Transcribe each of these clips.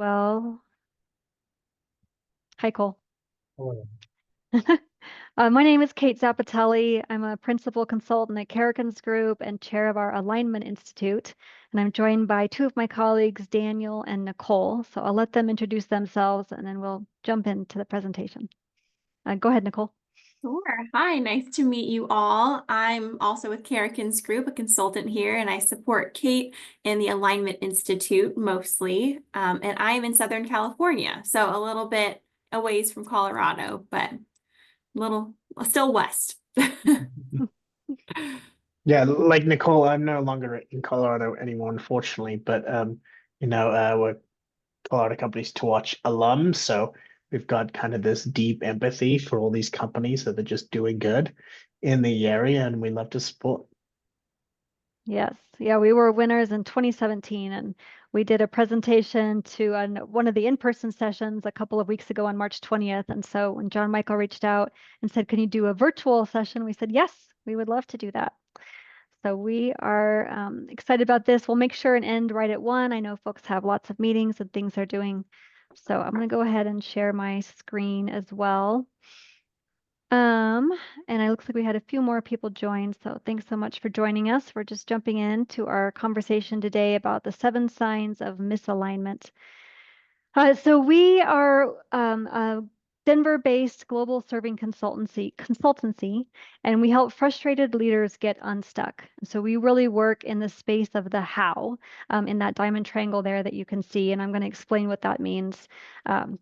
Well, hi, Cole. Hello. My name is Kate Zappatelli. I'm a principal consultant at Karrikins Group and chair of our Alignment Institute. And I'm joined by two of my colleagues, Daniel and Nicole. So I'll let them introduce themselves and then we'll jump into the presentation. Go ahead, Nicole. Sure. Hi, nice to meet you all. I'm also with Karrikins Group, a consultant here, and I support Kate and the Alignment Institute mostly. And I'm in Southern California, so a little bit a ways from Colorado, but a little still west. Yeah, like Nicole, I'm no longer in Colorado anymore, unfortunately, but we're Colorado Companies to Watch alums, so we've got kind of this deep empathy for all these companies that are just doing good in the area, and we love to support. Yes. Yeah, we were winners in 2017, and we did a presentation to one of the in-person sessions a couple of weeks ago on March 20th. And so when John Michael reached out and said, can you do a virtual session? We said, yes, we would love to do that. So we are excited about this. We'll make sure and end right at 1. I know folks have lots of meetings and things they're doing. So I'm going to go ahead and share my screen as well. And it looks like we had a few more people join, so thanks so much for joining us. We're just jumping into our conversation today about the 7 signs of misalignment. So we are a Denver-based global serving consultancy, and we help frustrated leaders get unstuck. So we really work in the space of the how, in that diamond triangle there that you can see, and I'm going to explain what that means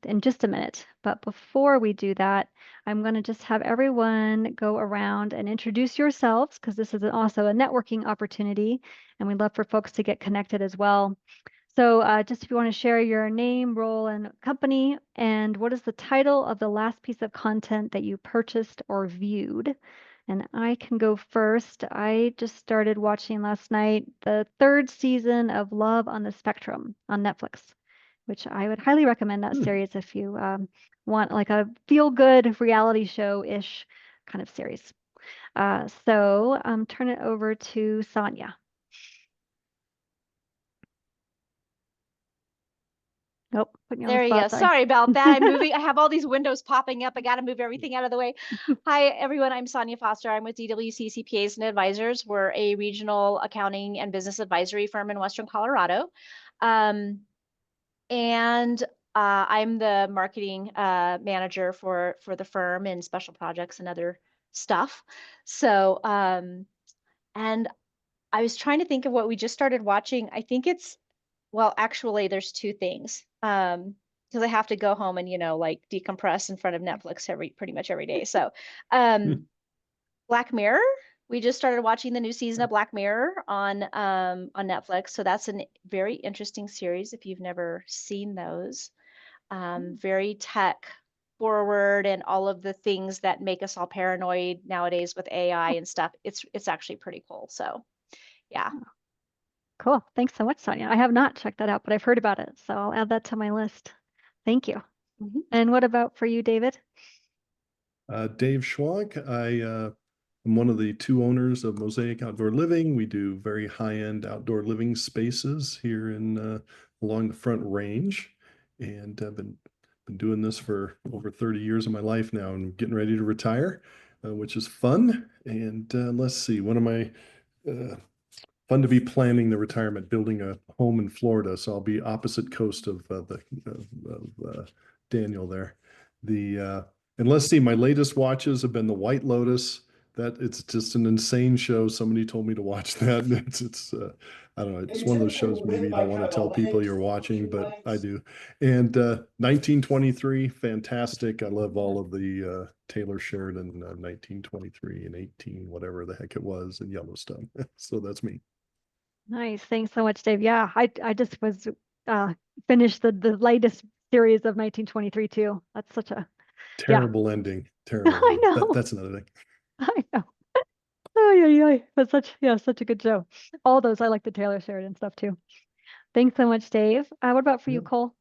in just a minute. But before we do that, I'm going to just have everyone go around and introduce yourselves, because this is also a networking opportunity, and we'd love for folks to get connected as well. So just if you want to share your name, role, and company, and what is the title of the last piece of content that you purchased or viewed? And I can go first. I just started watching last night the 3rd season of Love on the Spectrum on Netflix, which I would highly recommend that series if you want like a feel-good reality show-ish kind of series. So turn it over to Sonia. Nope, putting you on There the you go. spot. Sorry about that. I'm moving. I have all these windows popping up. I got to move everything out of the way. Hi, everyone. I'm Sonia Foster. I'm with DWC CPAs and Advisors. We're a regional accounting and business advisory firm in Western Colorado. And I'm the marketing manager for the firm and special projects and other stuff. So, and I was trying to think of what we just started watching. I think well, actually, there's 2 things. Because I have to go home and, like decompress in front of Netflix pretty much every day. So, Black Mirror, we just started watching the new season of Black Mirror on Netflix. So that's a very interesting series if you've never seen those. Very tech forward and all of the things that make us all paranoid nowadays with AI and stuff. It's actually pretty cool. So, yeah. Cool. Thanks so much, Sonia. I have not checked that out, but I've heard about it. So I'll add that to my list. Thank you. And what about for you, David? Dave Schwag. I'm one of the 2 owners of Mosaic Outdoor Living. We do very high-end outdoor living spaces here along the Front Range. And I've been doing this for over 30 years of my life now and getting ready to retire, which is fun. And let's see, one of my fun to be planning the retirement, building a home in Florida. So I'll be opposite coast of Daniel there. And let's see, my latest watches have been The White Lotus. It's just an insane show. Somebody told me to watch that. It's I don't know. It's one of those shows maybe you don't want to tell people you're watching, but I do. And 1923, fantastic. I love all of the Taylor Sheridan 1923 and 18, whatever the heck it was, in Yellowstone. So that's me. Nice. Thanks so much, Dave. Yeah, I just was finished the latest series of 1923 too. That's such a terrible ending. Terrible. I know. That's another thing. I know. Oh yeah. But such a good show. All those, I like the Taylor Sheridan stuff too. Thanks so much, Dave. What about for you, Cole?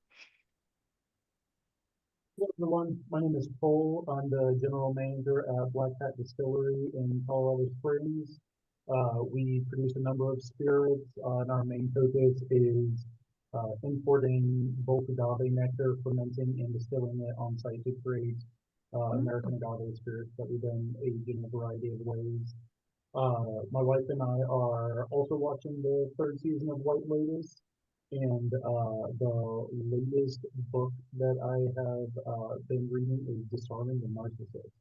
Hello, everyone. My name is Cole. I'm the general manager at Black Hat Distillery in Colorado Springs. We produce a number of spirits, and our main focus is importing bulk agave nectar, fermenting and distilling it on site to create American agave spirits that we then age in a variety of ways. My wife and I are also watching the third season of White Lotus, and the latest book that I have been reading is Disarming the Narcissist.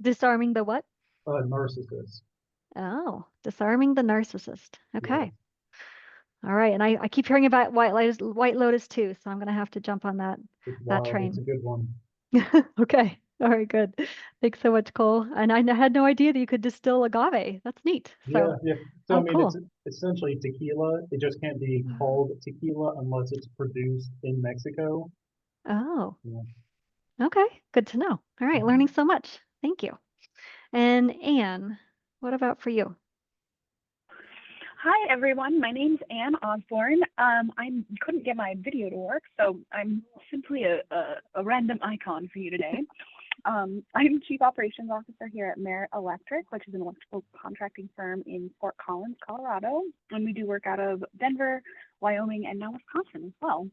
Disarming the what? Narcissist. Oh, disarming the narcissist. Okay. Yeah, All right. And I keep hearing about White Lotus too, so I'm gonna have to jump on that it's that wild. It's a train. good one. Okay. All right, good. Thanks so much, Cole. And I had no idea that you could distill agave. That's neat. Yeah, So, yeah. So I oh, mean, it's cool. essentially tequila. It just can't be called tequila unless it's produced in Mexico. Oh, Yeah. okay. Good to know. All right, learning so much. Thank you. And Anne, what about for you? Hi, everyone. My name's Anne Osborne. I couldn't get my video to work, so I'm simply a random icon for you today. I'm Chief Operations Officer here at Merit Electric, which is an electrical contracting firm in Fort Collins, Colorado. And we do work out of Denver, Wyoming, and now Wisconsin as well.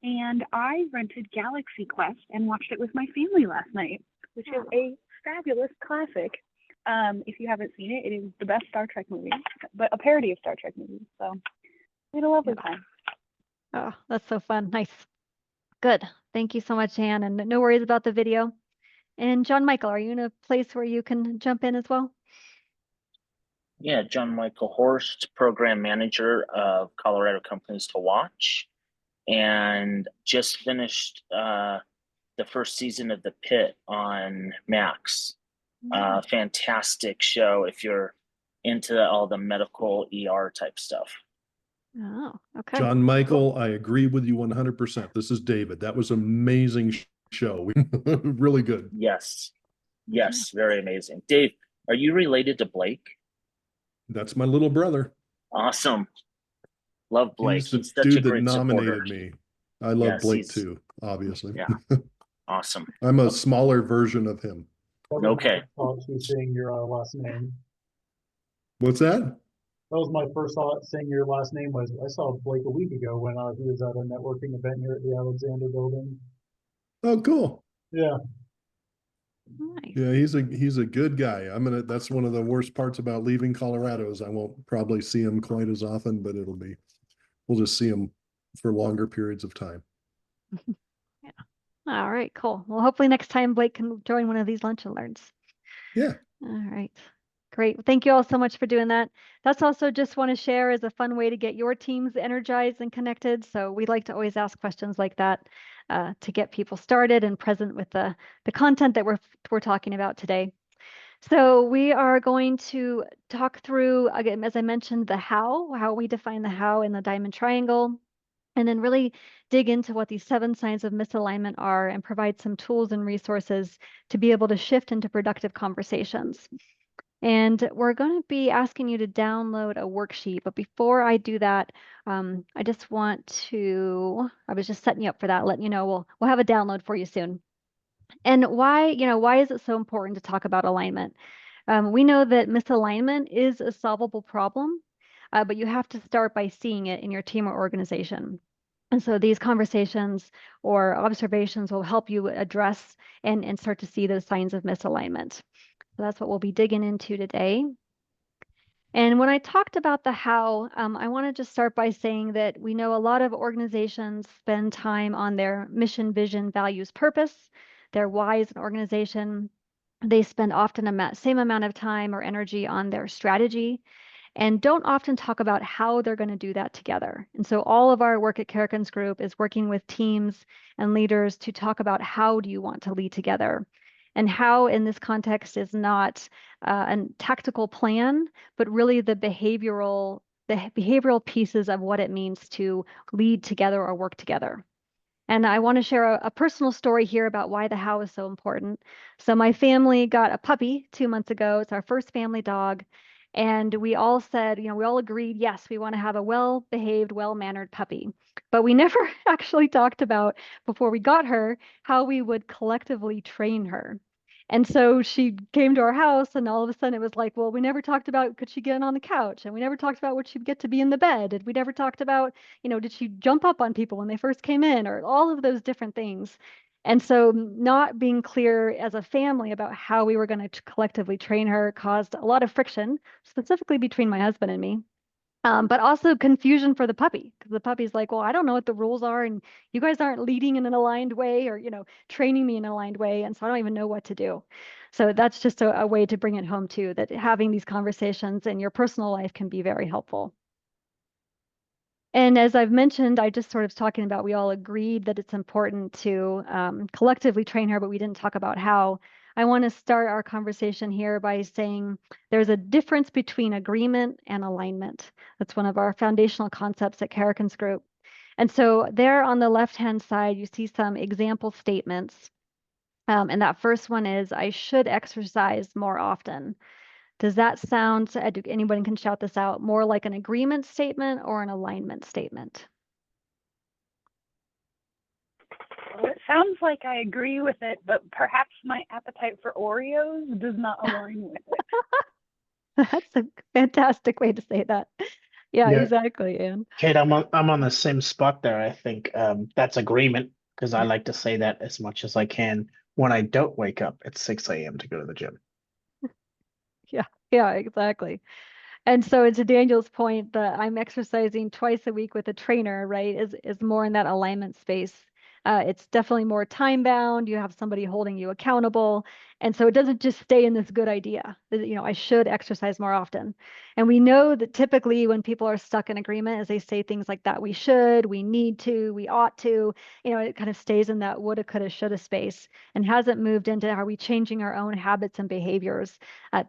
And I rented Galaxy Quest and watched it with my family last night, which is a fabulous classic. If you haven't seen it, it is the best Star Trek movie, but a parody of Star Trek movies. So we had a lovely time. Oh, that's so fun. Nice. Good. Thank you so much, Anne. And no worries about the video. And John Michael, are you in a place where you can jump in as well? Yeah, John Michael Horst, Program Manager of Colorado Companies to Watch, and just finished the first season of The Pit on Max. Fantastic show if you're into all the medical ER type stuff. Oh, okay. John Michael, I agree with you 100%. This is David. That was amazing show. Really good. Yes. Yes, very amazing. Dave, are you related to Blake? That's my little brother. Awesome. Love Blake. He's the He's such a dude that great nominated supporter. me. I love Yes, Blake he's- too, obviously. Yeah. Awesome. I'm a smaller version of him. That was my Okay. first thought to saying your last name. What's that? That was my first thought saying your last name was, I saw Blake a week ago when he was at a networking event here at the Alexander Building. Oh, cool. Yeah. Nice. Yeah, he's a good guy. That's one of the worst parts about leaving Colorado is I won't probably see him quite as often, but we'll just see him for longer periods of time. Yeah. All right, cool. Well, hopefully next time Blake can join one of these lunch and learns. Yeah. All right. Great. Thank you all so much for doing that. That's also just want to share as a fun way to get your teams energized and connected. So we like to always ask questions like that to get people started and present with the content that we're talking about today. So we are going to talk through, again, as I mentioned, the how we define the how in the diamond triangle, and then really dig into what these 7 signs of misalignment are and provide some tools and resources to be able to shift into productive conversations. And we're going to be asking you to download a worksheet. But before I do that, I just want to, I was just setting you up for that, letting you know we'll have a download for you soon. And why is it so important to talk about alignment? We know that misalignment is a solvable problem, but you have to start by seeing it in your team or organization. And so these conversations or observations will help you address and start to see those signs of misalignment. So that's what we'll be digging into today. And when I talked about the how, I want to just start by saying that we know a lot of organizations spend time on their mission, vision, values, purpose, their why as an organization. They spend often same amount of time or energy on their strategy and don't often talk about how they're going to do that together. And so all of our work at Karrikins Group is working with teams and leaders to talk about how do you want to lead together. And how in this context is not a tactical plan, but really the behavioral pieces of what it means to lead together or work together. And I want to share a personal story here about why the how is so important. So my family got a puppy 2 months ago. It's our first family dog. And we all said, we all agreed, yes, we want to have a well-behaved, well-mannered puppy. But we never actually talked about, before we got her, how we would collectively train her. And so she came to our house, and all of a sudden it was like, well, we never talked about could she get on the couch, and we never talked about would she get to be in the bed, and we never talked about, did she jump up on people when they first came in, or all of those different things. And so not being clear as a family about how we were going to collectively train her caused a lot of friction, specifically between my husband and me. But also confusion for the puppy, because the puppy's like, well, I don't know what the rules are, and you guys aren't leading in an aligned way, or training me in an aligned way, and so I don't even know what to do. So that's just a way to bring it home too, that having these conversations in your personal life can be very helpful. And as I've mentioned, I just sort of talking about, we all agreed that it's important to collectively train her, but we didn't talk about how. I want to start our conversation here by saying there's a difference between agreement and alignment. That's one of our foundational concepts at Karrikins Group. And so there on the left-hand side, you see some example statements. And that first one is, I should exercise more often. Does that sound, anyone can shout this out, more like an agreement statement or an alignment statement? Well, it sounds like I agree with it, but perhaps my appetite for Oreos does not align with it. That's a fantastic way to say that. Yeah, Yeah. exactly, Anne. Kate, I'm on the same spot there. I think that's agreement, because I like to say that as much as I can when I don't wake up at 6 a.m. to go to the gym. Yeah, exactly. And so to Daniel's point, that I'm exercising twice a week with a trainer, right, is more in that alignment space. It's definitely more time bound. You have somebody holding you accountable. And so it doesn't just stay in this good idea that, I should exercise more often. And we know that typically when people are stuck in agreement, as they say things like that, we should, we need to, we ought to, it kind of stays in that woulda, coulda, shoulda space and hasn't moved into, are we changing our own habits and behaviors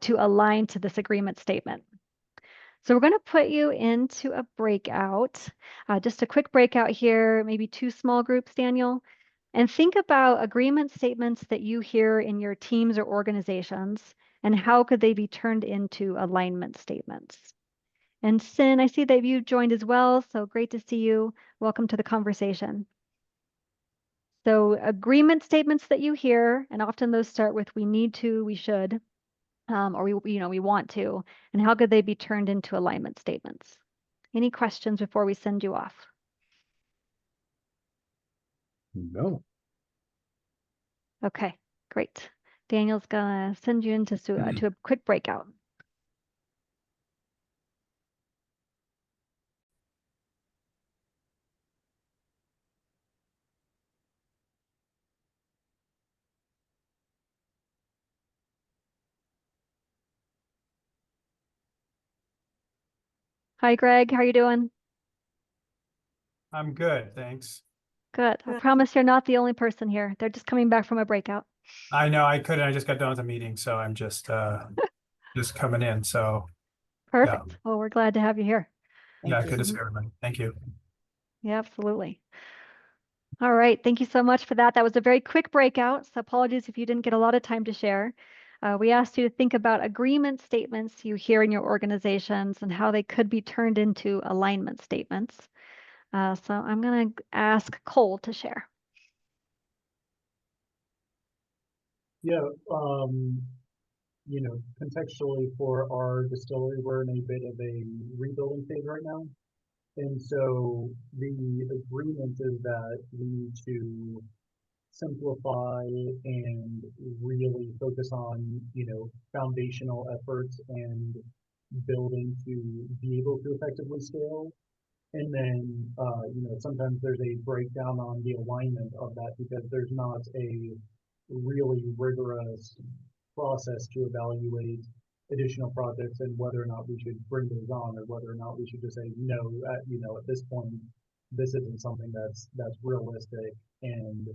to align to this agreement statement? So we're going to put you into a breakout, just a quick breakout here, maybe 2 small groups, Daniel, and think about agreement statements that you hear in your teams or organizations, and how could they be turned into alignment statements. And Sin, I see that you joined as well, so great to see you. Welcome to the conversation. So agreement statements that you hear, and often those start with we need to, we should. Or we want to, and how could they be turned into alignment statements? Any questions before we send you off? No. Okay, great. Daniel's gonna send you into to a quick breakout. Hi, Greg. How are you doing? I'm good, thanks. Good. I promise you're not the only person here. They're just coming back from a breakout. I know I couldn't, I just got done with a meeting, so I'm just coming in. So Perfect. Well, we're glad to have you here. yeah, good to see everybody. Thank you. Yeah, absolutely. All right. Thank you so much for that. That was a very quick breakout, so apologies if you didn't get a lot of time to share. We asked you to think about agreement statements you hear in your organizations and how they could be turned into alignment statements. So I'm going to ask Cole to share. Yeah, contextually for our distillery, we're in a bit of a rebuilding phase right now. And so the agreement is that we need to simplify and really focus on, foundational efforts and building to be able to effectively scale. And then, sometimes there's a breakdown on the alignment of that because there's not a really rigorous process to evaluate additional projects and whether or not we should bring those on or whether or not we should just say no, at this point, this isn't something that's realistic. And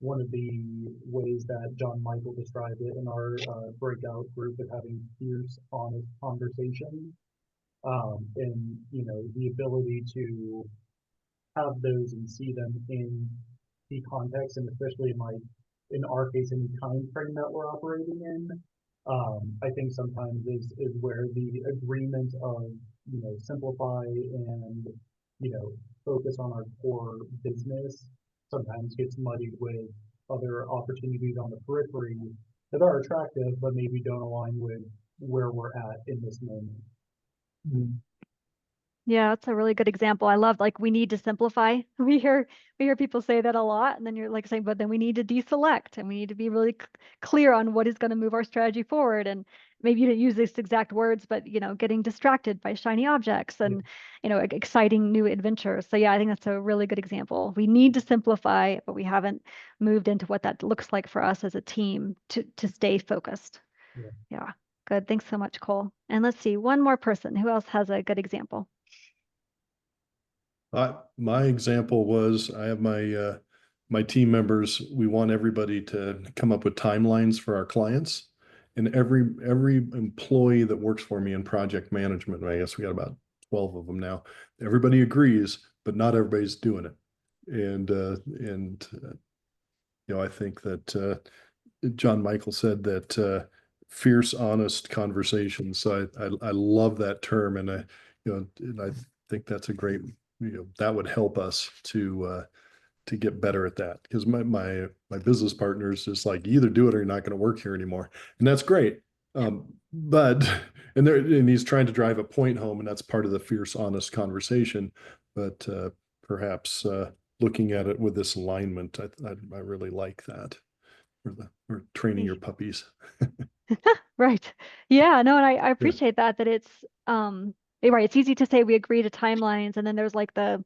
one of the ways that John Michael described it in our breakout group of having fierce, honest conversation, and the ability to have those and see them in the context, and especially in our case, in the time frame that we're operating in. I think sometimes is where the agreement of simplify and focus on our core business sometimes gets muddied with other opportunities on the periphery that are attractive, but maybe don't align with where we're at in this moment. Yeah, that's a really good example. I love like we need to simplify. We hear people say that a lot, and then you're like saying, but then we need to deselect and we need to be really clear on what is going to move our strategy forward. And maybe you didn't use these exact words, but getting distracted by shiny objects and exciting new adventures. So yeah, I think that's a really good example. We need to simplify, but we haven't moved into what that looks like for us as a team to stay focused. Yeah, good. Thanks so much, Cole. And let's see, one more person. Who else has a good example? My example was I have my team members. We want everybody to come up with timelines for our clients, and every employee that works for me in project management, I guess we got about 12 of them now. Everybody agrees, but not everybody's doing it. And I think that John Michael said that fierce, honest conversations. So I love that term, and I think that's a great. That would help us to get better at that, because my business partner is just like, you either do it or you're not going to work here anymore, and that's great. But and he's trying to drive a point home, and that's part of the fierce, honest conversation. But perhaps looking at it with this alignment, I really like that. Or training your puppies. Right. Yeah, no, and I appreciate that it's right. It's easy to say we agree to timelines, and then there's like the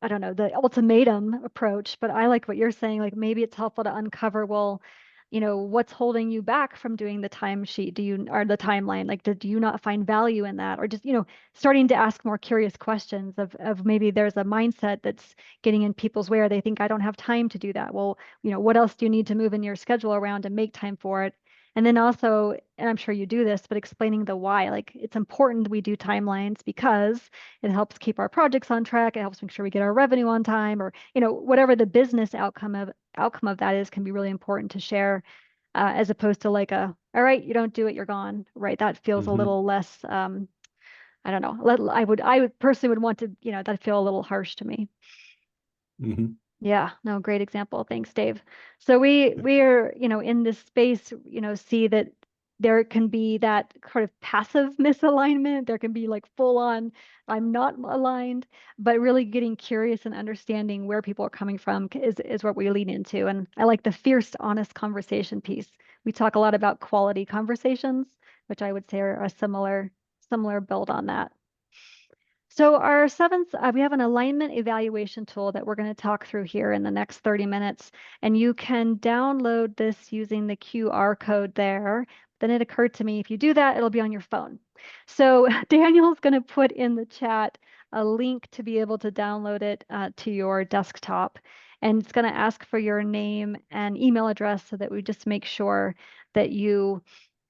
ultimatum approach, but I like what you're saying. Like maybe it's helpful to uncover, well, what's holding you back from doing the timesheet? Or the timeline? Like, do you not find value in that? Or just, starting to ask more curious questions of maybe there's a mindset that's getting in people's way, or they think I don't have time to do that. Well, what else do you need to move in your schedule around to make time for it? And then also, and I'm sure you do this, but explaining the why. Like it's important we do timelines because it helps keep our projects on track. It helps make sure we get our revenue on time, or whatever the business outcome of that is, can be really important to share, as opposed to like all right, you don't do it, you're gone. Right? That feels a little less. I don't know. I would personally would want to, that feel a little harsh to me. Yeah, no, great example. Thanks, Dave. So we're, in this space, see that there can be that sort of passive misalignment. There can be like full on, I'm not aligned, but really getting curious and understanding where people are coming from is what we lean into. And I like the fierce, honest conversation piece. We talk a lot about quality conversations, which I would say are a similar build on that. So our seventh, we have an alignment evaluation tool that we're going to talk through here in the next 30 minutes. And you can download this using the QR code there. Then it occurred to me, if you do that, it'll be on your phone. So Daniel's going to put in the chat a link to be able to download it to your desktop. And it's going to ask for your name and email address so that we just make sure that you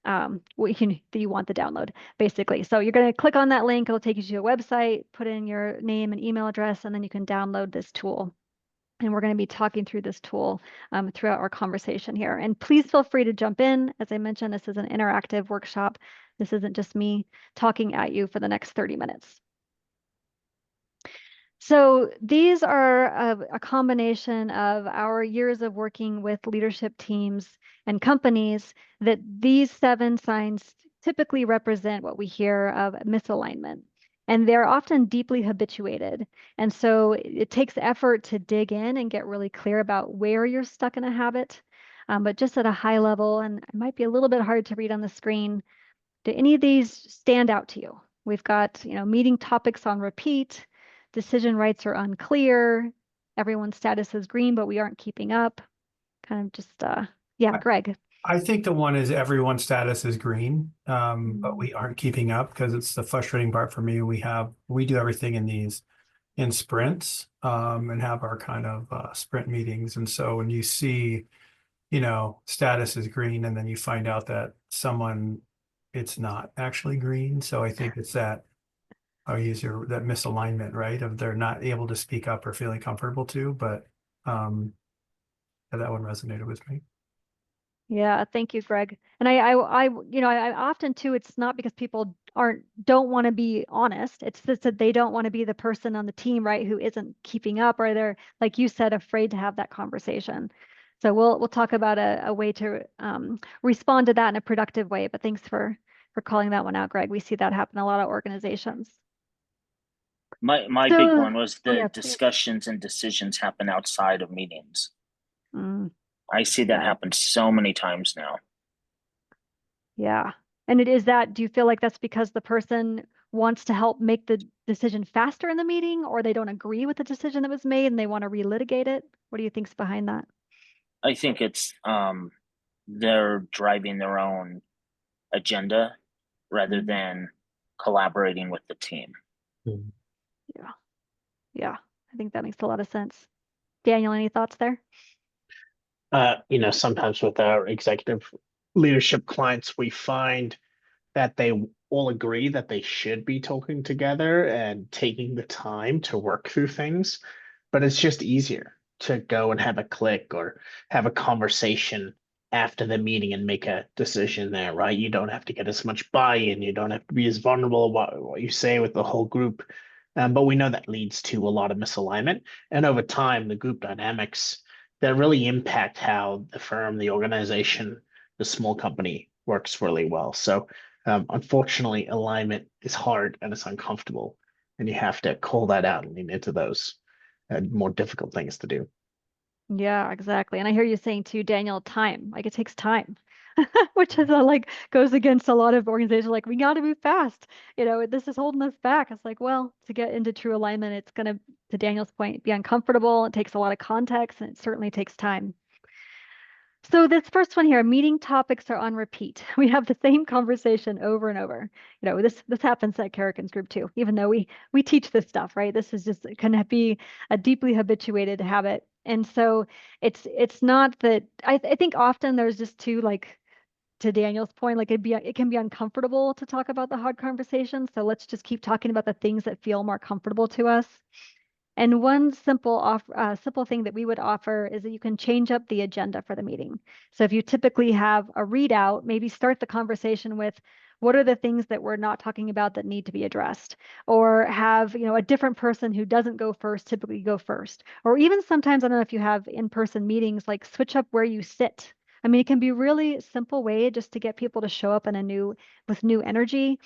that you want the download, basically. So you're going to click on that link. It'll take you to a website, put in your name and email address, and then you can download this tool. And we're going to be talking through this tool throughout our conversation here. And please feel free to jump in. As I mentioned, this is an interactive workshop. This isn't just me talking at you for the next 30 minutes. So these are a combination of our years of working with leadership teams and companies, that these 7 signs typically represent what we hear of misalignment. And they're often deeply habituated. And so it takes effort to dig in and get really clear about where you're stuck in a habit. But just at a high level, and it might be a little bit hard to read on the screen, do any of these stand out to you? We've got, meeting topics on repeat, decision rights are unclear, everyone's status is green, but we aren't keeping up. Kind of just, yeah, Greg. I think the one is everyone's status is green, but we aren't keeping up, because it's the frustrating part for me. We do everything in sprints, and have our kind of sprint meetings. And so when you see, status is green, and then you find out that it's not actually green. So I think it's that, I'll use that misalignment, right? Of they're not able to speak up or feeling comfortable to, but that one resonated with me. Yeah, thank you, Greg. And I often too, it's not because people don't want to be honest. It's just that they don't want to be the person on the team, right, who isn't keeping up, or they're, like you said, afraid to have that conversation. So we'll talk about a way to respond to that in a productive way. But thanks for calling that one out, Greg. We see that happen in a lot of organizations. My So, big one was oh the yeah, please. discussions and decisions happen outside of meetings. I see that Yeah. happen so many times now. Yeah. And it is that, do you feel like that's because the person wants to help make the decision faster in the meeting, or they don't agree with the decision that was made and they want to relitigate it? What do you think's behind that? I think it's they're driving their own agenda rather than collaborating with the team. Yeah. Yeah. I think that makes a lot of sense. Daniel, any thoughts there? Sometimes with our executive leadership clients, we find that they all agree that they should be talking together and taking the time to work through things, but it's just easier to go and have a click or have a conversation after the meeting and make a decision there, right? You don't have to get as much buy-in, you don't have to be as vulnerable about what you say with the whole group. But we know that leads to a lot of misalignment. And over time, the group dynamics that really impact how the firm, the organization, the small company works really well. So unfortunately, alignment is hard and it's uncomfortable, and you have to call that out and lean into those more difficult things to do. Yeah, exactly. And I hear you saying too, Daniel, time, like it takes time, which is like goes against a lot of organizations. Like we got to move fast. This is holding us back. It's like, well, to get into true alignment, it's going to Daniel's point, be uncomfortable. It takes a lot of context and it certainly takes time. So this first one here, meeting topics are on repeat. We have the same conversation over and over. This happens at Karrikins Group too, even though we teach this stuff, right? This is just can be a deeply habituated habit. And so it's not that I think often there's just too, like to Daniel's point, like it can be uncomfortable to talk about the hard conversations. So let's just keep talking about the things that feel more comfortable to us. And one simple thing that we would offer is that you can change up the agenda for the meeting. So if you typically have a readout, maybe start the conversation with what are the things that we're not talking about that need to be addressed, or have a different person who doesn't go first typically go first, or even sometimes I don't know if you have in-person meetings, like switch up where you sit. I mean, it can be a really simple way just to get people to show up with new energy.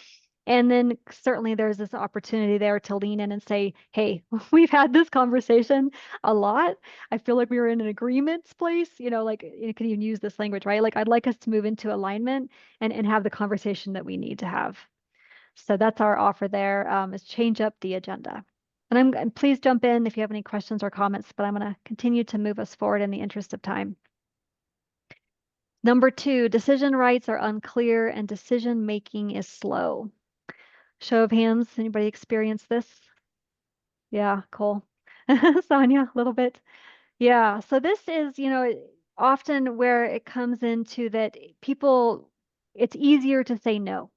And then certainly there's this opportunity there to lean in and say, hey, we've had this conversation a lot. I feel like we were in an agreements place, like you can even use this language, right? Like I'd like us to move into alignment and have the conversation that we need to have. So that's our offer there, is change up the agenda. And please jump in if you have any questions or comments, but I'm going to continue to move us forward in the interest of time. Number 2, decision rights are unclear and decision making is slow. Show of hands, anybody experience this? Yeah, Cole. Sonia, a little bit. Yeah, so this is, often where it comes into that it's easier to say no,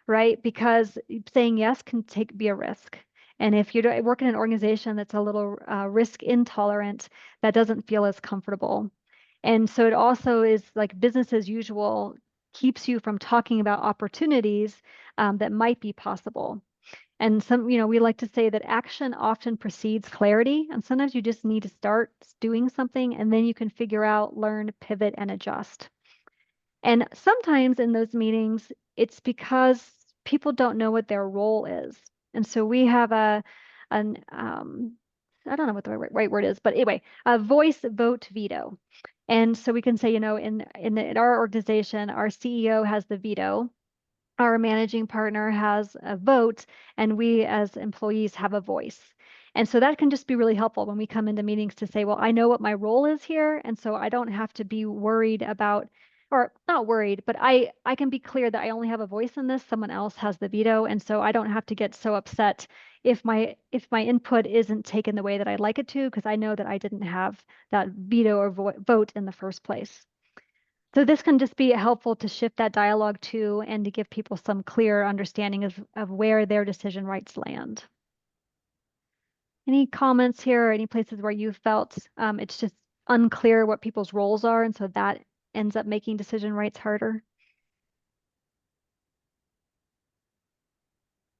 right? Because saying yes can be a risk. And if you work in an organization that's a little risk intolerant, that doesn't feel as comfortable. And so it also is like business as usual keeps you from talking about opportunities that might be possible. And we like to say that action often precedes clarity. And sometimes you just need to start doing something and then you can figure out, learn, pivot, and adjust. And sometimes in those meetings, it's because people don't know what their role is. And so we have I don't know what the right word is, but anyway, a voice, vote, veto. And so we can say, in our organization, our CEO has the veto, our managing partner has a vote, and we as employees have a voice. And so that can just be really helpful when we come into meetings to say, well, I know what my role is here. And so I don't have to be worried about, or not worried, but I can be clear that I only have a voice in this. Someone else has the veto. And so I don't have to get so upset if my input isn't taken the way that I'd like it to, because I know that I didn't have that veto or vote in the first place. So this can just be helpful to shift that dialogue too, and to give people some clear understanding of where their decision rights land. Any comments here or any places where you felt it's just unclear what people's roles are, and so that ends up making decision rights harder?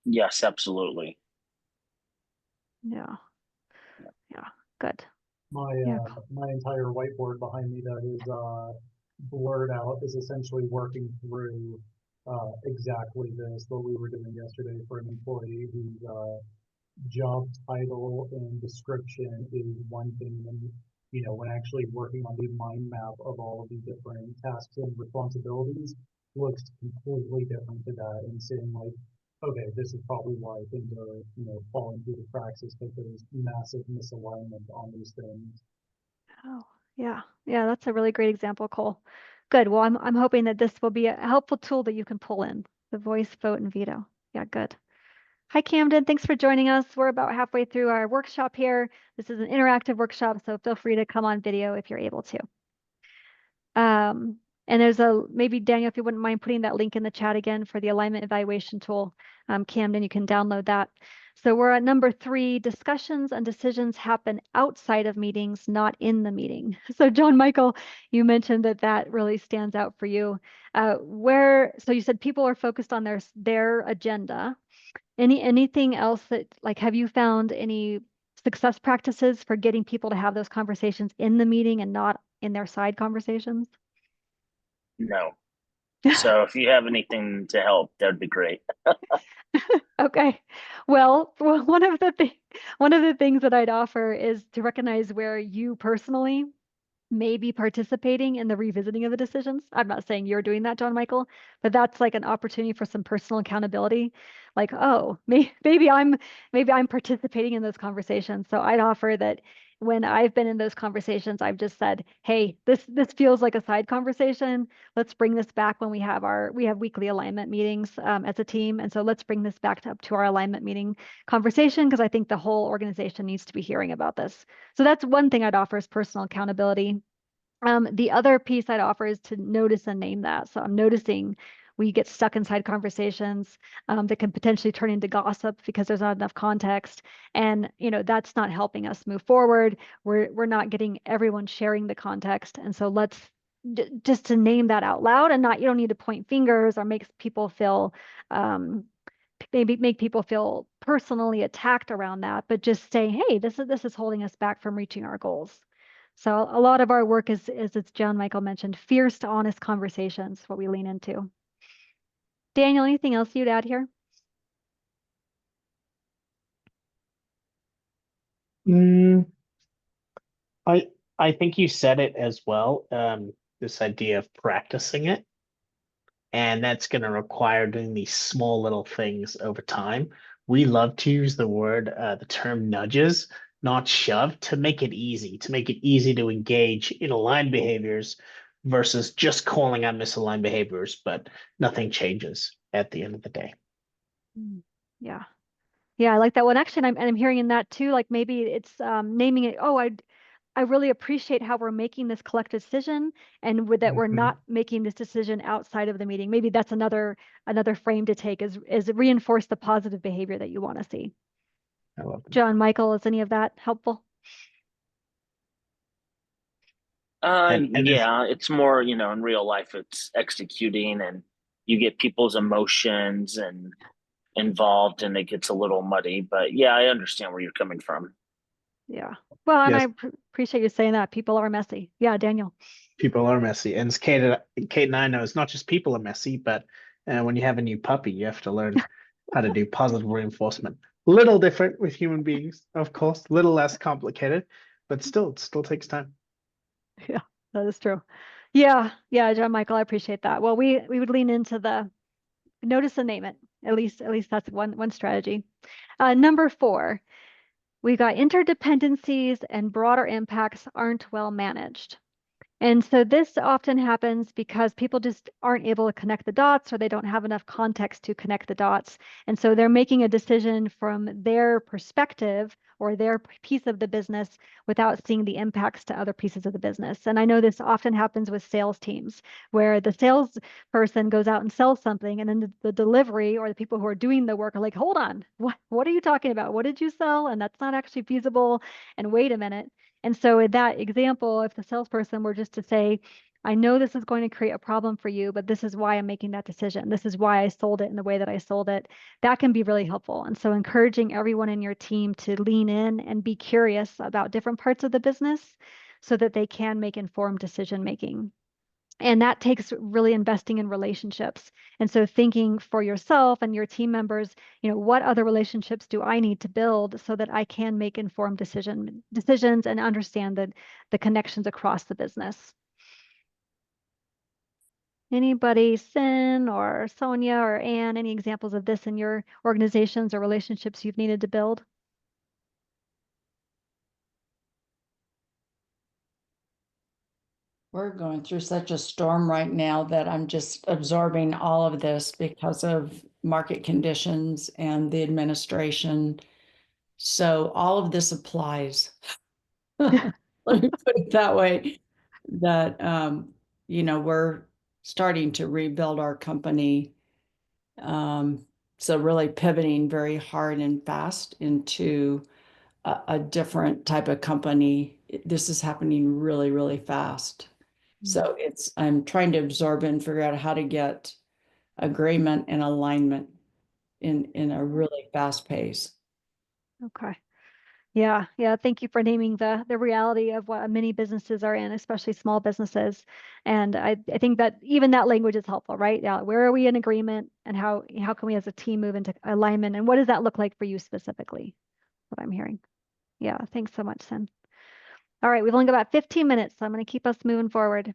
Yes, absolutely. Yeah, good. My Yeah. my entire whiteboard behind me that is blurred out is essentially working through exactly this, what we were doing yesterday for an employee whose job title and description is one thing, and when actually working on the mind map of all of the different tasks and responsibilities looks completely different to that, and saying like, okay, this is probably why things are falling through the cracks, is because there's massive misalignment on these things. Oh, yeah. Yeah, that's a really great example, Cole. Good. Well, I'm hoping that this will be a helpful tool that you can pull in, the voice, vote, and veto. Yeah, good. Hi, Camden. Thanks for joining us. We're about halfway through our workshop here. This is an interactive workshop, so feel free to come on video if you're able to. And there's maybe Daniel, if you wouldn't mind putting that link in the chat again for the alignment evaluation tool. Camden, you can download that. So we're at number 3, discussions and decisions happen outside of meetings, not in the meeting. So John Michael, you mentioned that really stands out for you. So you said people are focused on their agenda. Anything else that, like, have you found any success practices for getting people to have those conversations in the meeting and not in their side conversations? No. So if you have anything to help, that'd be great. Okay. Well, one of the things that I'd offer is to recognize where you personally may be participating in the revisiting of the decisions. I'm not saying you're doing that, John Michael, but that's like an opportunity for some personal accountability. Like, oh, maybe I'm participating in those conversations. So I'd offer that when I've been in those conversations, I've just said, hey, this feels like a side conversation. Let's bring this back when we have weekly alignment meetings as a team. And so let's bring this back up to our alignment meeting conversation, because I think the whole organization needs to be hearing about this. So that's one thing I'd offer, is personal accountability. The other piece I'd offer is to notice and name that. So I'm noticing we get stuck inside conversations that can potentially turn into gossip because there's not enough context, and that's not helping us move forward. We're not getting everyone sharing the context, and so let's just to name that out loud, and you don't need to point fingers or make people feel maybe make people feel personally attacked around that, but just say, hey, this is holding us back from reaching our goals. So a lot of our work is, as John Michael mentioned, fierce to honest conversations, what we lean into. Daniel, anything else you'd add here? I think you said it as well. This idea of practicing it, and that's going to require doing these small little things over time. We love to use the term nudges, not shove, to make it easy, to engage in aligned behaviors versus just calling out misaligned behaviors, but nothing changes at the end of the day. Yeah. Yeah, I like that one. Actually, I'm hearing in that too, like maybe it's naming it, oh, I really appreciate how we're making this collective decision, and that we're not making this decision outside of the meeting. Maybe that's another frame to take, is reinforce the positive behavior that you want to see. I love that. John Michael, is any of that helpful? Yeah, it's more, in real life, it's executing, and you get people's emotions and involved, and it gets a little muddy. But yeah, I understand where you're coming from. Yeah. Well, and Yes. I appreciate you saying that. People are messy. Yeah, Daniel. People are messy, and as Kate and I know, it's not just people are messy, but when you have a new puppy, you have to learn how to do positive reinforcement. Little different with human beings, of course, a little less complicated, but still, it still takes time. Yeah, that is true. Yeah, John Michael, I appreciate that. Well, we would lean into the notice and name it. At least that's one strategy. Number 4, we got interdependencies and broader impacts aren't well managed. And so this often happens because people just aren't able to connect the dots, or they don't have enough context to connect the dots. And so they're making a decision from their perspective or their piece of the business without seeing the impacts to other pieces of the business. And I know this often happens with sales teams, where the salesperson goes out and sells something, and then the delivery or the people who are doing the work are like, hold on, what are you talking about? What did you sell? And that's not actually feasible. And wait a minute. And so in that example, if the salesperson were just to say, I know this is going to create a problem for you, but this is why I'm making that decision. This is why I sold it in the way that I sold it. That can be really helpful. And so encouraging everyone in your team to lean in and be curious about different parts of the business so that they can make informed decision making. And that takes really investing in relationships. And so thinking for yourself and your team members, what other relationships do I need to build so that I can make informed decisions and understand the connections across the business. Anybody, Sin or Sonia or Anne, any examples of this in your organizations or relationships you've needed to build? We're going through such a storm right now that I'm just absorbing all of this because of market conditions and the administration. So all of this applies. Let me put it that way, that, we're starting to rebuild our company. So really pivoting very hard and fast into a different type of company. This is happening really, really fast. So I'm trying to absorb and figure out how to get agreement and alignment in a really fast pace. Okay. Yeah. Thank you for naming the reality of what many businesses are in, especially small businesses. And I think that even that language is helpful, right? Yeah. Where are we in agreement, and how can we as a team move into alignment, and what does that look like for you specifically? What I'm hearing. Yeah. Thanks so much, Sim. All right. We've only got about 15 minutes, so I'm going to keep us moving forward.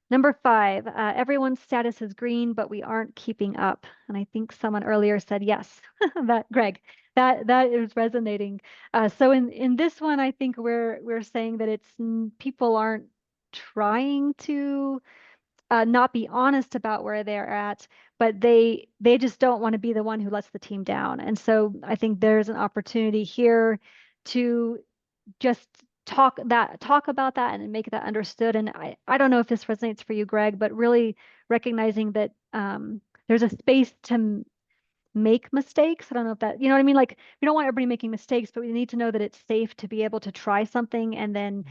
Number 5, everyone's status is green, but we aren't keeping up. And I think someone earlier said yes, Greg, that is resonating. So in this one, I think we're saying that it's people aren't trying to not be honest about where they're at, but they just don't want to be the one who lets the team down. And so I think there's an opportunity here to just talk about that and make that understood. And I don't know if this resonates for you, Greg, but really recognizing that there's a space to make mistakes. I don't know if that, you know what I mean? Like, we don't want everybody making mistakes, but we need to know that it's safe to be able to try something and then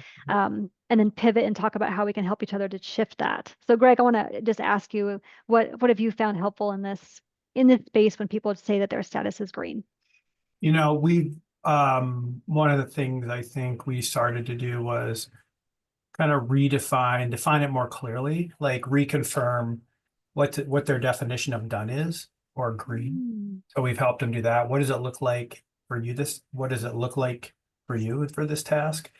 pivot and talk about how we can help each other to shift that. So Greg, I want to just ask you, what have you found helpful in this space when people say that their status is green? We've one of the things I think we started to do was kind of define it more clearly, like reconfirm what their definition of done is, or green. So we've helped them do that. What does it look like for you? What does it look like for you for this task?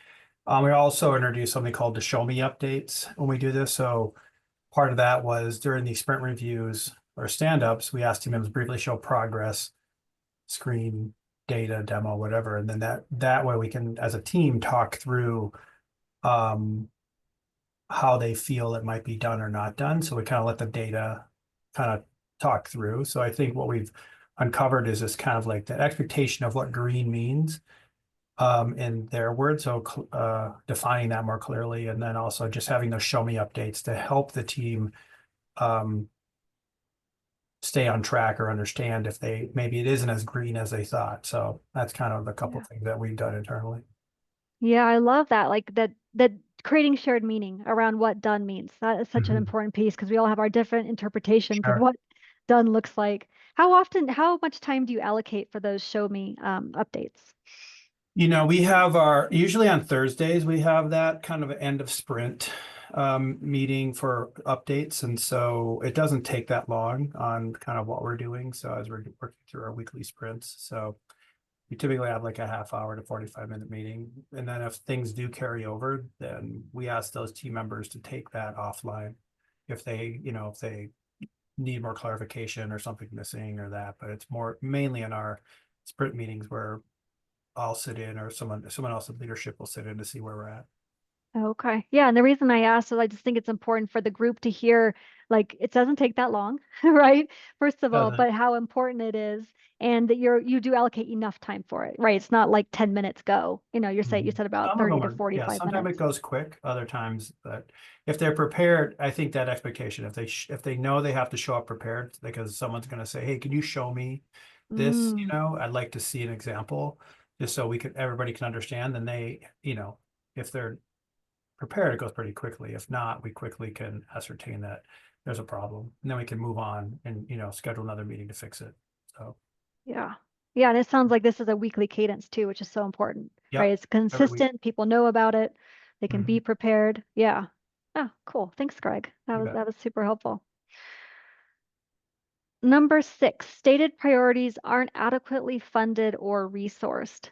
We also introduced something called the show me updates when we do this. So part of that was during the sprint reviews or stand-ups, we asked team members briefly show progress, screen, data, demo, whatever. And then that way we can, as a team, talk through how they feel it might be done or not done. So we kind of let the data kind of talk through. So I think what we've uncovered is this kind of like the expectation of what green means in their words. So defining that more clearly, and then also just having those show me updates to help the team stay on track or understand if maybe it isn't as green as they thought. So that's kind of a couple things that we've done internally. Yeah, I love that. Like that creating shared meaning around what done means. That is such an important piece, because we all have our different interpretations of what done looks like. How much time do you allocate for those show me updates? We have usually on Thursdays, we have that kind of end of sprint meeting for updates. And so it doesn't take that long on kind of what we're doing. So as we're working through our weekly sprints. So we typically have like a half-hour to 45-minute meeting. And then if things do carry over, then we ask those team members to take that offline if they need more clarification or something missing or that. But it's mainly in our sprint meetings where I'll sit in, or someone else in leadership will sit in to see where we're at. Okay. Yeah. And the reason I asked is I just think it's important for the group to hear, like, it doesn't take that long, right? First of all, but how important it is, and that you do allocate enough time for it, right? It's not like 10 minutes go, you said about 30 to 45 minutes. Sometimes it goes quick, other times, but if they're prepared, I think that expectation, if they know they have to show up prepared because someone's going to say, hey, can you show me this? I'd like to see an example, just so everybody can understand. Then they, if they're prepared, it goes pretty quickly. If not, we quickly can ascertain that there's a problem, and then we can move on and, you know, schedule another meeting to fix it. So Yeah. Yeah. And it sounds like this is a weekly cadence too, which is so important, yeah, right? It's every week. consistent. People know about it. They can be Mhm. prepared. Yeah. Oh, cool. Thanks, Greg. You bet. That was super helpful. Number 6, stated priorities aren't adequately funded or resourced.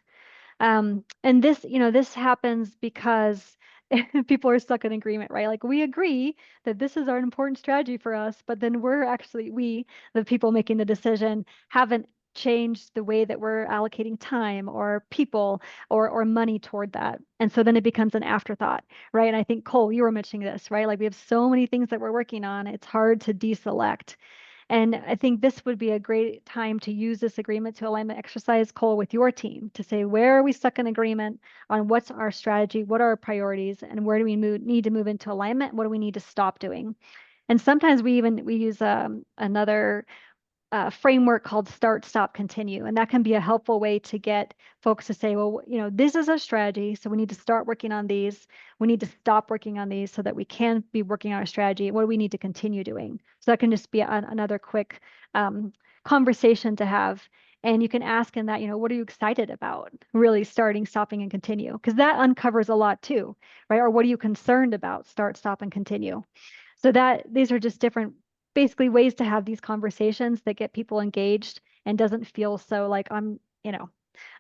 And this, you know, this happens because people are stuck in agreement, right? Like we agree that this is our important strategy for us, but then the people making the decision, haven't changed the way that we're allocating time or people or money toward that. And so then it becomes an afterthought, right? And I think Cole, you were mentioning this, right? Like we have so many things that we're working on, it's hard to deselect. And I think this would be a great time to use this agreement to alignment exercise, Cole, with your team to say, where are we stuck in agreement on what's our strategy, what are our priorities, and where do we need to move into alignment? What do we need to stop doing? And sometimes we use another framework called start, stop, continue. And that can be a helpful way to get folks to say, well, you know, this is a strategy. So we need to start working on these. We need to stop working on these so that we can be working on our strategy. What do we need to continue doing? So that can just be another quick conversation to have. And you can ask in that, you know, what are you excited about? Really starting, stopping, and continue, because that uncovers a lot too, right? Or what are you concerned about? Start, stop, and continue. So these are just different, basically ways to have these conversations that get people engaged and doesn't feel so like I'm, you know,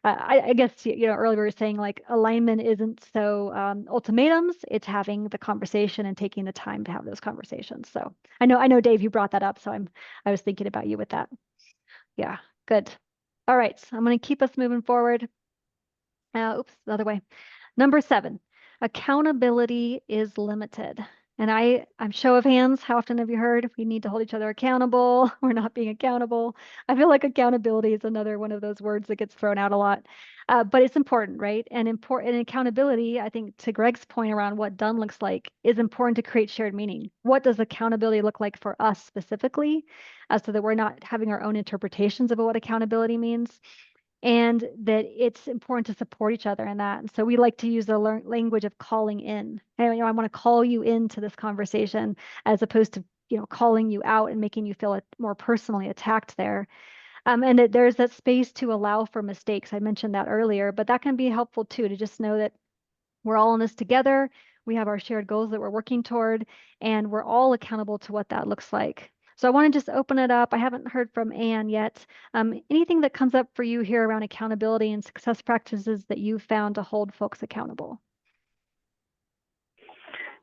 I guess, you know, earlier we were saying like alignment isn't so ultimatums, it's having the conversation and taking the time to have those conversations. So I know Dave, you brought that up. So I was thinking about you with that. Yeah, good. All right, so I'm going to keep us moving forward. Oops, the other way. Number 7, accountability is limited. And I'm show of hands, how often have you heard we need to hold each other accountable? We're not being accountable. I feel like accountability is another one of those words that gets thrown out a lot. But it's important, right? And accountability, I think to Greg's point around what done looks like, is important to create shared meaning. What does accountability look like for us specifically? So that we're not having our own interpretations of what accountability means, and that it's important to support each other in that. And so we like to use the language of calling in. And, you know, I want to call you into this conversation as opposed to, you know, calling you out and making you feel more personally attacked there. And that there's that space to allow for mistakes. I mentioned that earlier, but that can be helpful too, to just know that we're all in this together. We have our shared goals that we're working toward, and we're all accountable to what that looks like. So I want to just open it up. I haven't heard from Anne yet. Anything that comes up for you here around accountability and success practices that you've found to hold folks accountable?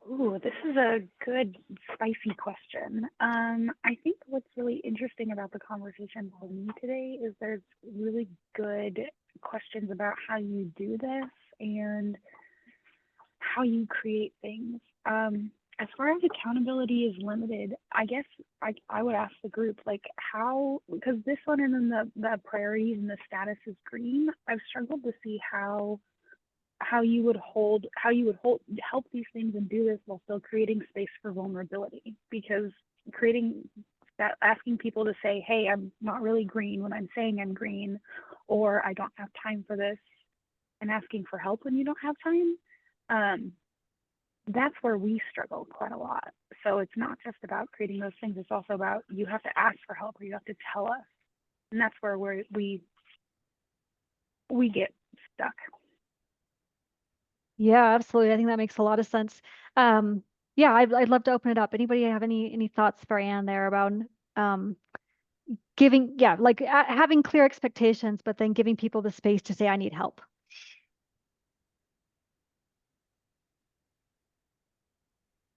Ooh, this is a good, spicy question. I think what's really interesting about the conversation for me today is there's really good questions about how you do this and how you create things. As far as accountability is limited, I guess I would ask the group, like, how, because this one and then the priorities and the status is green, I've struggled to see how you would help these things and do this while still creating space for vulnerability, because asking people to say, hey, I'm not really green when I'm saying I'm green, or I don't have time for this, and asking for help when you don't have time, that's where we struggle quite a lot. So it's not just about creating those things, it's also about you have to ask for help or you have to tell us, and that's where we get stuck. Yeah, absolutely. I think that makes a lot of sense. Yeah, I'd love to open it up. Anybody have any thoughts for Anne there about giving, yeah, like having clear expectations, but then giving people the space to say, I need help?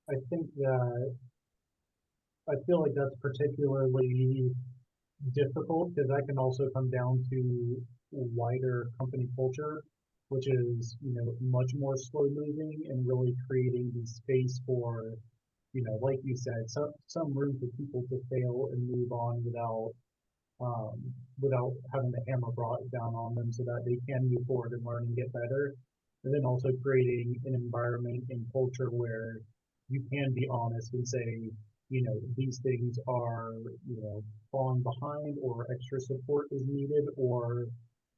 I think that I feel like that's particularly difficult because that can also come down to wider company culture, which is, you know, much more slow moving and really creating the space for, you know, like you said, some room for people to fail and move on without having the hammer brought down on them so that they can move forward and learn and get better. And then also creating an environment and culture where you can be honest and say, you know, these things are, you know, falling behind or extra support is needed, or,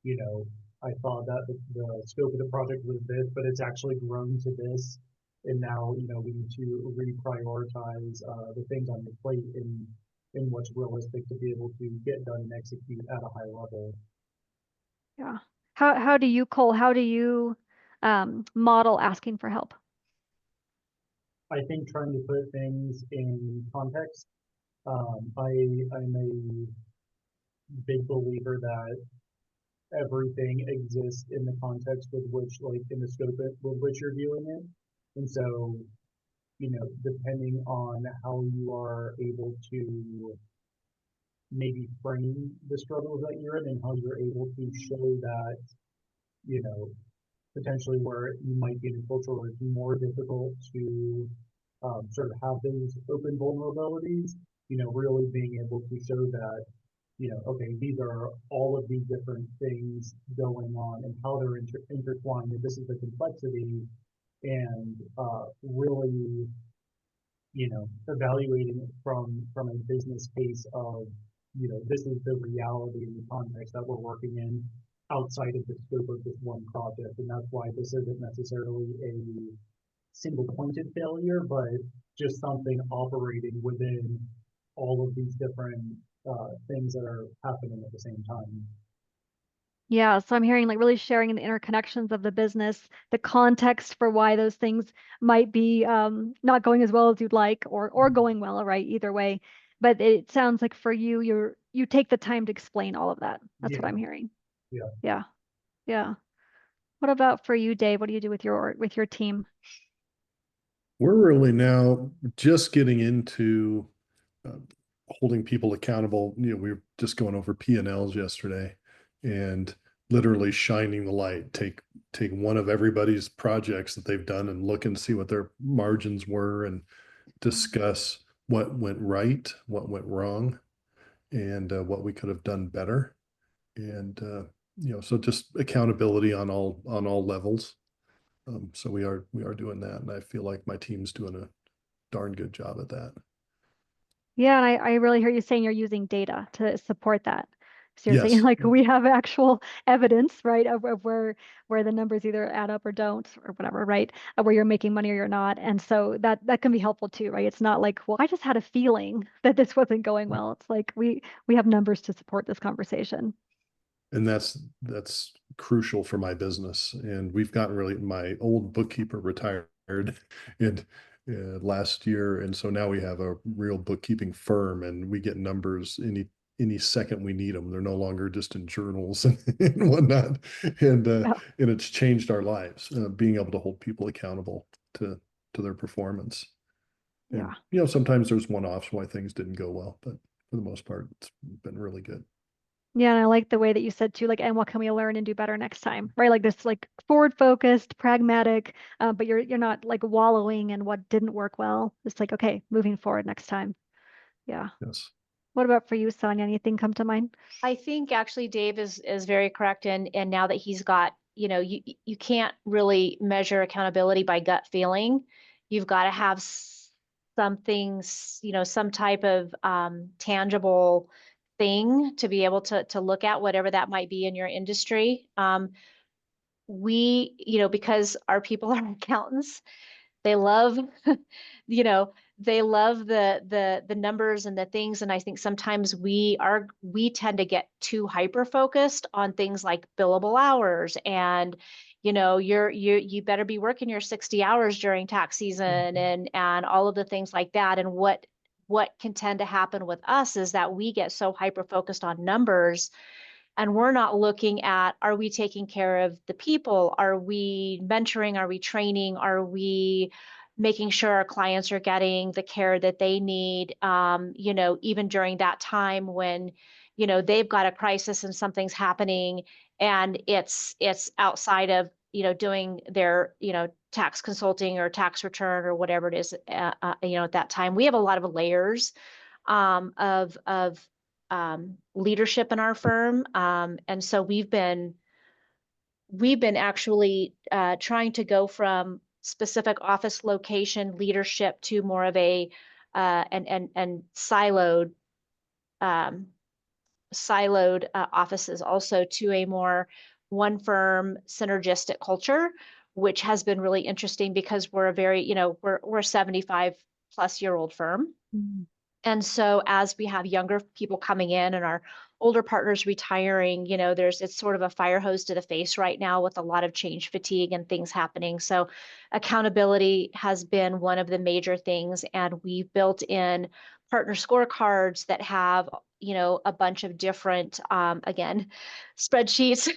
you know, I thought that the scope of the project was this, but it's actually grown to this. And now, you know, we need to reprioritize the things on the plate in what's realistic to be able to get done and execute at a high level. Yeah. How do you, Cole, how do you model asking for help? I think trying to put things in context. I'm a big believer that everything exists in the context with which, like, in the scope with which you're viewing it. And so, you know, depending on how you are able to maybe frame the struggles that you're in and how you're able to show that, you know, potentially where you might be in a culture where it's more difficult to sort of have those open vulnerabilities, you know, really being able to show that, you know, okay, these are all of these different things going on and how they're intertwined, and this is the complexity, and really, you know, evaluating it from a business case of, you know, this is the reality in the context that we're working in outside of the scope of this one project. And that's why this isn't necessarily a single pointed failure, but just something operating within all of these different things that are happening at the same time. Yeah, so I'm hearing like really sharing the interconnections of the business, the context for why those things might be not going as well as you'd like, or going well, right? Either way. But it sounds like for you, you take the time to explain all of that. That's what Yeah, I'm hearing. yeah. Yeah. Yeah. What about for you, Dave? What do you do with your team? We're really now just getting into holding people accountable. You know, we were just going over P&Ls yesterday and literally shining the light. Take one of everybody's projects that they've done and look and see what their margins were and discuss what went right, what went wrong, and what we could have done better. And you know, so just accountability on all levels. So we are doing that, and I feel like my team's doing a darn good job at that. Yeah, and I really hear you saying you're using data to support that. So you're saying Yes, like we have actual evidence, right, of where the numbers either add up or don't or whatever, right? Where you're making money or you're not. And so that can be helpful too, right? It's not like, well, I just had a feeling that this wasn't going well. It's like we have numbers to support this conversation. and that's crucial for my business. And we've gotten really, my old bookkeeper retired and last year, and so now we have a real bookkeeping firm, and we get numbers any second we need them. They're no longer just in journals and whatnot, and Yeah. and it's changed our lives, being able to hold people accountable to their performance. And Yeah. you know, sometimes there's one-offs why things didn't go well, but for the most part, it's been really good. Yeah, and I like the way that you said too, like, and what can we learn and do better next time, right? Like this, like forward focused, pragmatic, but you're not like wallowing in what didn't work well. It's like, okay, moving forward next time. Yeah. Yes. What about for you, Sonia? Anything come to mind? I think actually Dave is very correct, and now that he's got, you know, you can't really measure accountability by gut feeling. You've got to have something, you know, some type of tangible thing to be able to look at, whatever that might be in your industry. We, you know, because our people are accountants, they love, you know, they love the numbers and the things. And I think sometimes we tend to get too hyper focused on things like billable hours and, you know, you better be working your 60 hours during tax season and all of the things like that. And what can tend to happen with us is that we get so hyper focused on numbers, and we're not looking at, are we taking care of the people? Are we mentoring? Are we training? Are we making sure our clients are getting the care that they need? You know, even during that time when, you know, they've got a crisis and something's happening and it's outside of, you know, doing their, you know, tax consulting or tax return or whatever it is, you know, at that time. We have a lot of layers of leadership in our firm. And so we've been actually trying to go from specific office location leadership to more of a and siloed offices also to a more one firm synergistic culture, which has been really interesting because we're a very, we're a 75-plus-year-old firm. Mm. And so as we have younger people coming in and our older partners retiring, it's sort of a fire hose to the face right now with a lot of change fatigue and things happening. So accountability has been one of the major things. And we've built in partner scorecards that have, a bunch of different, again, spreadsheets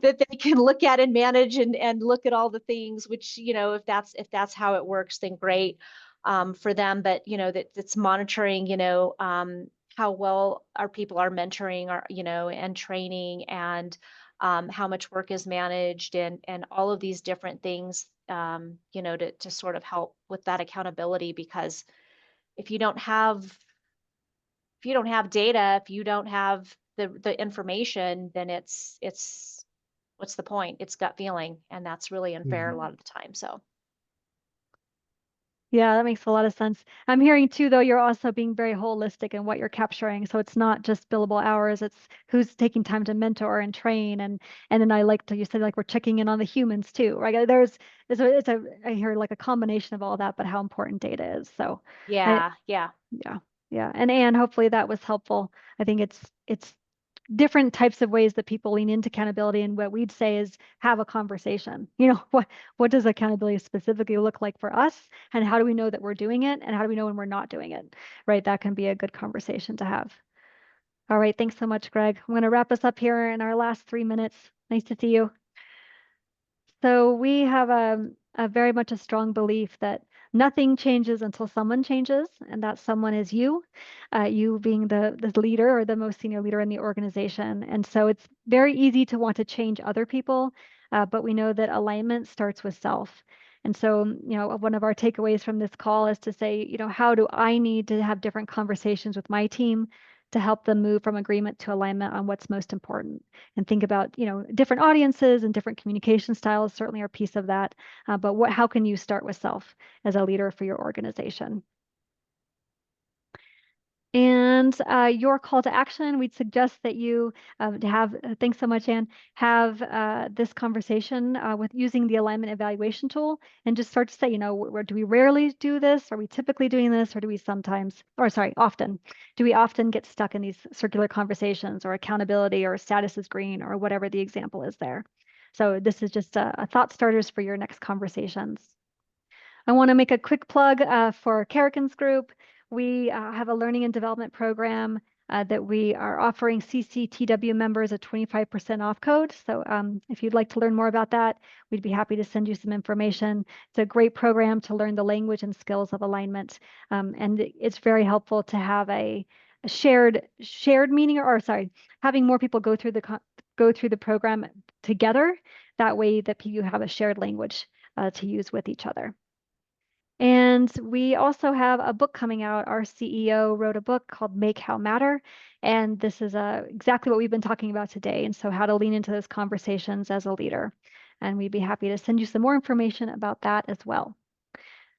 that they can look at and manage and look at all the things, which, if that's how it works, then great. For them, but that's monitoring, how well our people are mentoring and training, and how much work is managed, and all of these different things, to sort of help with that accountability. Because if you don't have data, if you don't have the information, then it's what's the point? It's gut feeling, and that's really unfair a lot of the time. So. Yeah, that makes a lot of sense. I'm hearing too, though, you're also being very holistic in what you're capturing. So it's not just billable hours, it's who's taking time to mentor and train. And then I like to, you said, like, we're checking in on the humans too, right? I hear like a combination of all that, but how important data is. So Yeah. yeah. And Anne, hopefully that was helpful. I think it's different types of ways that people lean into accountability, and what we'd say is have a conversation. What does accountability specifically look like for us, and how do we know that we're doing it, and how do we know when we're not doing it, right? That can be a good conversation to have. All right, thanks so much, Greg. I'm going to wrap us up here in our last 3 minutes. Nice to see you. So we have a very much a strong belief that nothing changes until someone changes, and that someone is you, you being the leader or the most senior leader in the organization. And so it's very easy to want to change other people, but we know that alignment starts with self. And so, one of our takeaways from this call is to say, how do I need to have different conversations with my team to help them move from agreement to alignment on what's most important? And think about, different audiences and different communication styles certainly are a piece of that. But how can you start with self as a leader for your organization? And your call to action, we'd suggest that you thanks so much, Anne, have this conversation with using the alignment evaluation tool, and just start to say, do we rarely do this? Are we typically doing this? Or do we often? Do we often get stuck in these circular conversations, or accountability, or status is green, or whatever the example is there? So this is just a thought starters for your next conversations. I want to make a quick plug for Karrikins Group. We have a learning and development program that we are offering CCTW members a 25% off code. So if you'd like to learn more about that, we'd be happy to send you some information. It's a great program to learn the language and skills of alignment. And it's very helpful to have a shared meaning, having more people go through the program together. That way that you have a shared language to use with each other. And we also have a book coming out. Our CEO wrote a book called Make How Matter. And this is exactly what we've been talking about today. And so how to lean into those conversations as a leader. And we'd be happy to send you some more information about that as well.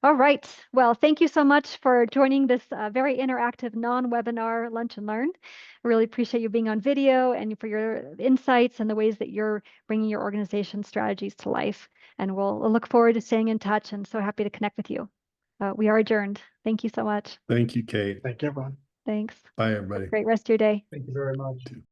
All right. Well, thank you so much for joining this very interactive non-webinar Lunch and Learn. I really appreciate you being on video and for your insights and the ways that you're bringing your organization strategies to life. And we'll look forward to staying in touch, and so happy to connect with you. We are adjourned. Thank you so much. Thank you, Kate. Thank you, everyone. Thanks. Bye, everybody. Great rest of your day. Thank you very much.